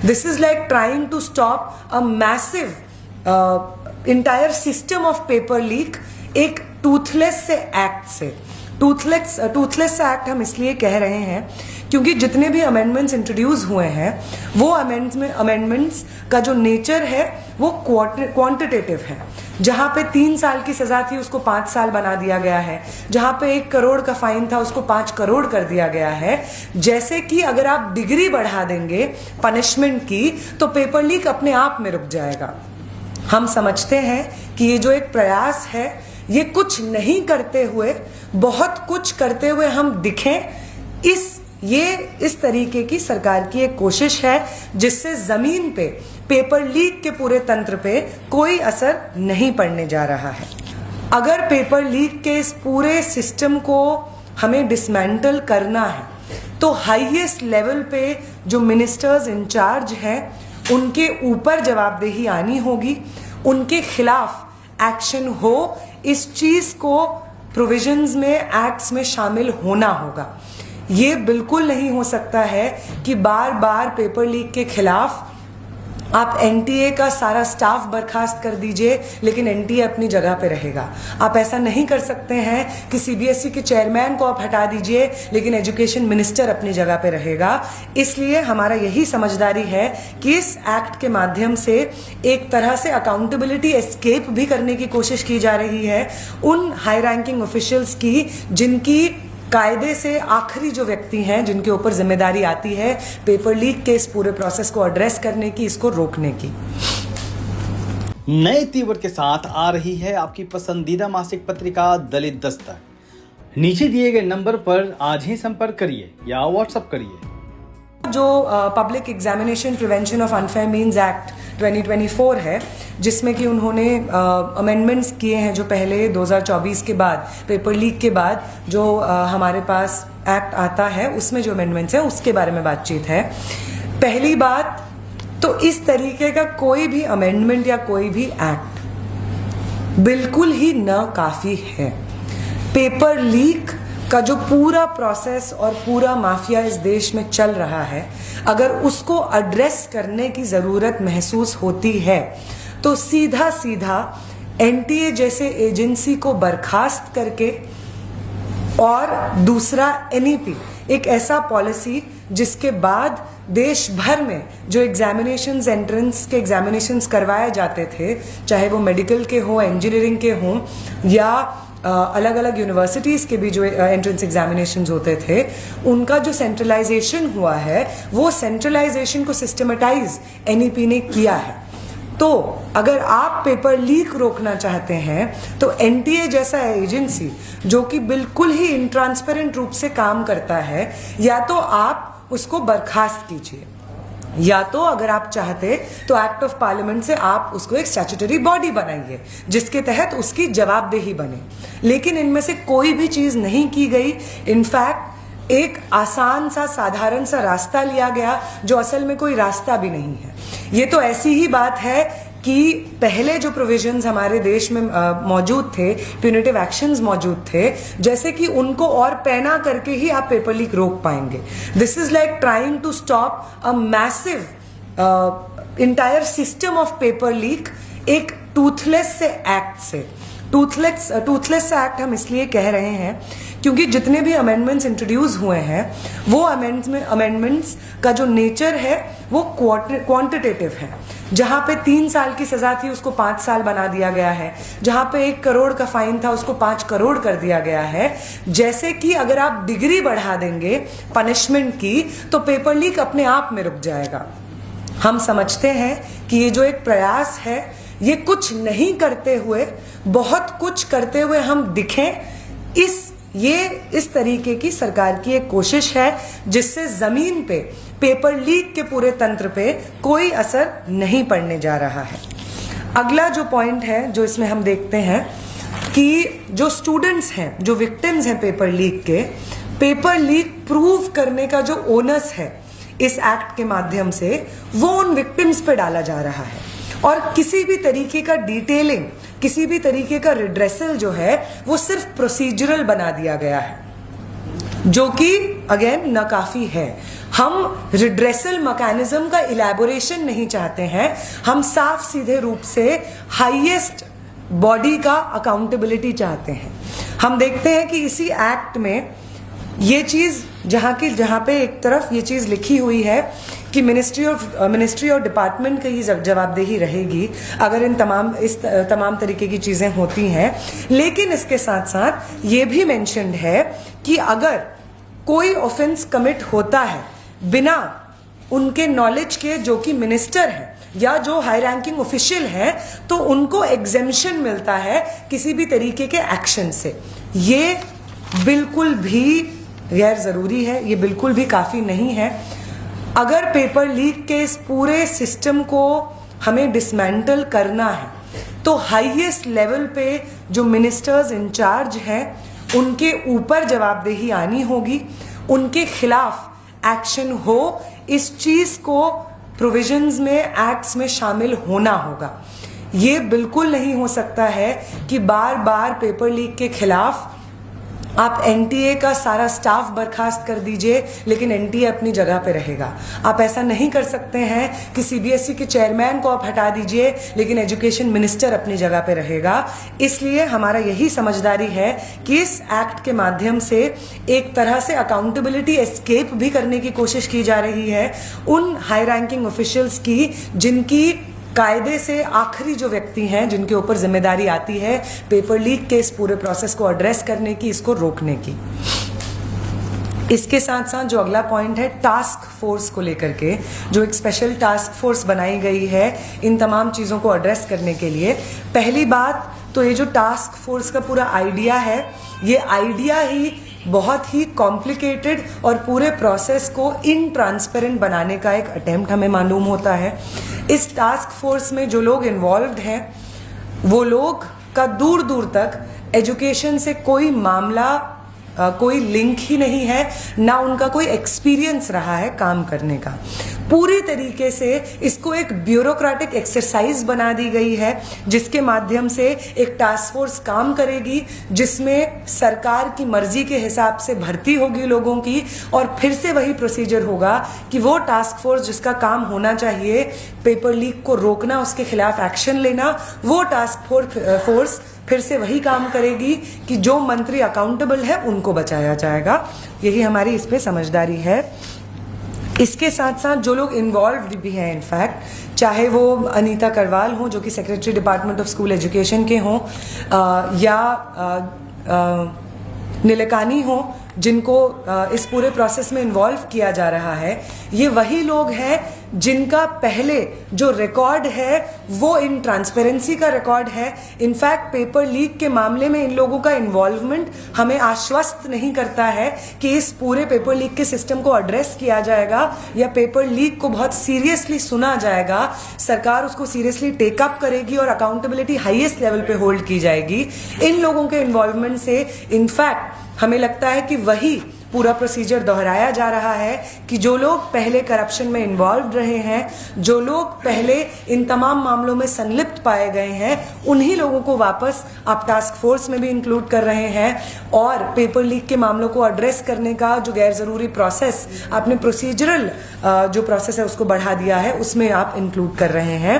This is like trying to stop a massive entire system of paper leak एक toothless से act से। Toothless act हम इसलिए कह रहे हैं क्योंकि जितने भी अमेंडमेंट्स इंट्रोड्यूस हुए हैं वो अमेंडमेंट्स का जो नेचर है वो क्वांटिटेटिव है। जहां पे 3 साल की सजा थी उसको 5 साल बना दिया गया है, जहां पे 1 करोड़ का फाइन था उसको 5 करोड़ कर दिया गया है। जैसे कि अगर आप डिग्री बढ़ा देंगे पनिशमेंट की तो पेपर लीक अपने आप में रुक जाएगा। हम समझते हैं कि ये जो एक प्रयास है ये कुछ नहीं करते हुए बहुत कुछ करते हुए हम दिखें, इस तरीके की सरकार की एक कोशिश है जिससे जमीन पे पेपर लीक के पूरे तंत्र पे कोई असर नहीं पड़ने जा रहा है। अगर पेपर लीक के इस पूरे सिस्टम को हमें डिसमेंटल करना है तो हाईएस्ट लेवल पे जो मिनिस्टर्स इंचार्ज हैं उनके ऊपर जवाबदेही आनी होगी, उनके खिलाफ एक्शन हो, इस चीज को प्रोविजंस में एक्ट्स में शामिल होना होगा। ये बिल्कुल नहीं हो सकता है कि बार बार पेपर लीक के खिलाफ आप एनटीए का सारा स्टाफ बर्खास्त कर दीजिए लेकिन एनटीए अपनी जगह पे रहेगा। आप ऐसा नहीं कर सकते हैं कि सीबीएसई के चेयरमैन को आप हटा दीजिए लेकिन एजुकेशन मिनिस्टर अपनी जगह पे रहेगा। इसलिए हमारा यही समझदारी है कि इस एक्ट के माध्यम से एक तरह से अकाउंटेबिलिटी एस्केप भी करने की कोशिश की जा रही है उन हाई रैंकिंग ऑफिशियल्स की जिनकी कायदे से आखिरी जो व्यक्ति हैं जिनके ऊपर जिम्मेदारी आती है पेपर लीक के इस पूरे प्रोसेस को एड्रेस करने की, इसको रोकने की। नए तीवर के साथ आ रही है आपकी पसंदीदा मासिक पत्रिका दलित दस्तक। नीचे दिए गए नंबर पर आज ही संपर्क करिए या व्हाट्सएप करिए। जो public examination prevention of unfair means act 2024 है जिसमें कि उन्होंने अमेंडमेंट्स किए हैं जो पहले 2024 के बाद पेपर लीक के बाद जो हमारे पास एक्ट आता है उसमें जो अमेंडमेंट्स हैं उसके बारे में बातचीत है। पहली बात तो इस तरीके का कोई भी अमेंडमेंट या कोई भी एक्ट बिल्कुल ही न काफी है। पेपर लीक का जो पूरा प्रोसेस और पूरा माफिया इस देश में चल रहा है, अगर उसको एड्रेस करने की जरूरत महसूस होती है तो सीधा एनटीए जैसे एजेंसी को बर्खास्त करके और दूसरा एनईपी एक ऐसा पॉलिसी जिसके बाद देश भर में जो एग्जामिनेशंस एंट्रेंस के एग्जामिनेशंस करवाए जाते थे, चाहे वो मेडिकल के हों, इंजीनियरिंग के हों या अलग अलग यूनिवर्सिटीज़ के भी जो एंट्रेंस एग्जामिनेशंस होते थे, उनका जो सेंट्रलाइजेशन हुआ है वो सेंट्रलाइजेशन को सिस्टमेटाइज एनईपी ने किया है। तो अगर आप पेपर लीक रोकना चाहते हैं तो एनटीए जैसा एजेंसी जो कि बिल्कुल ही इनट्रांसपेरेंट रूप से काम करता है, या तो आप उसको बर्खास्त कीजिए या तो अगर आप चाहते तो एक्ट ऑफ पार्लियामेंट से आप उसको एक स्टैट्यूटरी बॉडी बनाइए जिसके तहत उसकी जवाबदेही बने। लेकिन इनमें से कोई भी चीज नहीं की गई। इनफैक्ट एक आसान सा साधारण सा रास्ता लिया गया जो असल में कोई रास्ता भी नहीं है। ये तो ऐसी ही बात है कि पहले जो प्रोविजंस हमारे देश में मौजूद थे, प्यूनिटिव एक्शंस मौजूद थे, जैसे कि उनको और पैना करके ही आप पेपर लीक रोक पाएंगे। This is like trying to stop a massive entire system of paper leak एक टूथलेस से एक्ट से। टूथलेस एक्ट हम इसलिए कह रहे हैं क्योंकि जितने भी अमेंडमेंट्स इंट्रोड्यूस हुए हैं वो अमेंडमेंट्स का जो नेचर है वो क्वांटिटेटिव है। जहां पे 3 साल की सजा थी उसको 5 साल बना दिया गया है, जहां पे 1 करोड़ का फाइन था उसको 5 करोड़ कर दिया गया है। जैसे कि अगर आप डिग्री बढ़ा देंगे पनिशमेंट की तो पेपर लीक अपने आप में रुक जाएगा। हम समझते हैं कि ये जो एक प्रयास है ये कुछ नहीं करते हुए बहुत कुछ करते हुए हम दिखें, इस तरीके की सरकार की एक कोशिश है जिससे जमीन पे पेपर लीक के पूरे तंत्र पे कोई असर नहीं पड़ने जा रहा है। अगला जो पॉइंट है जो इसमें हम देखते हैं कि जो स्टूडेंट्स हैं, जो विक्टिम्स हैं पेपर लीक के, पेपर लीक प्रूव करने का जो ओनस है इस एक्ट के माध्यम से वो उन विक्टिम्स पे डाला जा रहा है और किसी भी तरीके का डिटेलिंग, किसी भी तरीके का रिड्रेसल जो है वो सिर्फ प्रोसीजरल बना दिया गया है जो कि अगेन नाकाफी है। हम रिड्रेसल मैकेनिज्म का इलैबोरेशन नहीं चाहते हैं, हम साफ सीधे रूप से हाईएस्ट बॉडी का अकाउंटेबिलिटी चाहते हैं। हम देखते हैं कि इसी एक्ट में ये चीज जहां पे एक तरफ ये चीज लिखी हुई है कि मिनिस्ट्री और डिपार्टमेंट की ही जवाबदेही रहेगी अगर इस तमाम तरीके की चीजें होती हैं, लेकिन इसके साथ साथ ये भी मेंशन्ड है कि अगर कोई ऑफेंस कमिट होता है बिना उनके नॉलेज के, जो कि मिनिस्टर है या जो हाई रैंकिंग ऑफिशियल है, तो उनको एग्जेम्पशन मिलता है किसी भी तरीके के एक्शन से। ये बिल्कुल भी गैर जरूरी है, ये बिल्कुल भी काफी नहीं है। अगर पेपर लीक के इस पूरे सिस्टम को हमें डिसमेंटल करना है तो हाईएस्ट लेवल पे जो मिनिस्टर्स इंचार्ज हैं उनके ऊपर जवाबदेही आनी होगी, उनके खिलाफ एक्शन हो, इस चीज को प्रोविजंस में, एक्ट्स में शामिल होना होगा। ये बिल्कुल नहीं हो सकता है कि बार बार पेपर लीक के खिलाफ आप एनटीए का सारा स्टाफ बर्खास्त कर दीजिए लेकिन एनटीए अपनी जगह पे रहेगा। आप ऐसा नहीं कर सकते हैं कि सीबीएसई के चेयरमैन को आप हटा दीजिए लेकिन एजुकेशन मिनिस्टर अपनी जगह पे रहेगा। इसलिए हमारा यही समझदारी है कि इस एक्ट के माध्यम से एक तरह से अकाउंटेबिलिटी एस्केप भी करने की कोशिश की जा रही है उन हाई रैंकिंग ऑफिशियल्स की, जिनकी कायदे से आखिरी जो व्यक्ति हैं, जिनके ऊपर जिम्मेदारी आती है पेपर लीक के इस पूरे प्रोसेस को एड्रेस करने की, इसको रोकने की। इसके साथ साथ जो अगला पॉइंट है टास्क फोर्स को लेकर के, जो एक स्पेशल टास्क फोर्स बनाई गई है इन तमाम चीज़ों को एड्रेस करने के लिए। पहली बात तो ये जो टास्क फोर्स का पूरा आइडिया है, ये आइडिया ही बहुत ही कॉम्प्लिकेटेड और पूरे प्रोसेस को इनट्रांसपेरेंट बनाने का एक अटेम्प्ट हमें मालूम होता है। इस टास्क फोर्स में जो लोग इन्वॉल्व्ड हैं वो लोग का दूर दूर तक एजुकेशन से कोई मामला, कोई लिंक ही नहीं है, ना उनका कोई एक्सपीरियंस रहा है काम करने का। पूरी तरीके से इसको एक ब्यूरोक्रेटिक एक्सरसाइज बना दी गई है जिसके माध्यम से एक टास्क फोर्स काम करेगी, जिसमें सरकार की मर्जी के हिसाब से भर्ती होगी लोगों की, और फिर से वही प्रोसीजर होगा कि वो टास्क फोर्स जिसका काम होना चाहिए पेपर लीक को रोकना, उसके खिलाफ एक्शन लेना, वो टास्क फोर्स फिर से वही काम करेगी कि जो मंत्री अकाउंटेबल है उनको बचाया जाएगा। यही हमारी इस पे समझदारी है। इसके साथ साथ जो लोग इन्वॉल्व भी हैं, इनफैक्ट चाहे वो अनीता करवाल हो जो कि secretary department of school education के हों, या नीलकानी हो जिनको इस पूरे प्रोसेस में इन्वॉल्व किया जा रहा है, ये वही लोग हैं जिनका पहले जो रिकॉर्ड है वो इन ट्रांसपेरेंसी का रिकॉर्ड है। इनफैक्ट पेपर लीक के मामले में इन लोगों का इन्वॉल्वमेंट हमें आश्वस्त नहीं करता है कि इस पूरे पेपर लीक के सिस्टम को एड्रेस किया जाएगा या पेपर लीक को बहुत सीरियसली सुना जाएगा, सरकार उसको सीरियसली टेकअप करेगी और अकाउंटेबिलिटी हाईएस्ट लेवल पे होल्ड की जाएगी। इन लोगों के इन्वॉल्वमेंट से इनफैक्ट हमें लगता है कि वही पूरा प्रोसीजर दोहराया जा रहा है कि जो लोग पहले करप्शन में इन्वॉल्व रहे हैं, जो लोग पहले इन तमाम मामलों में संलिप्त पाए गए हैं, उन्हीं लोगों को वापस आप टास्क फोर्स में भी इंक्लूड कर रहे हैं, और पेपर लीक के मामलों को एड्रेस करने का जो गैर जरूरी प्रोसेस आपने प्रोसीजरल जो प्रोसेस है उसको बढ़ा दिया है, उसमें आप इंक्लूड कर रहे हैं।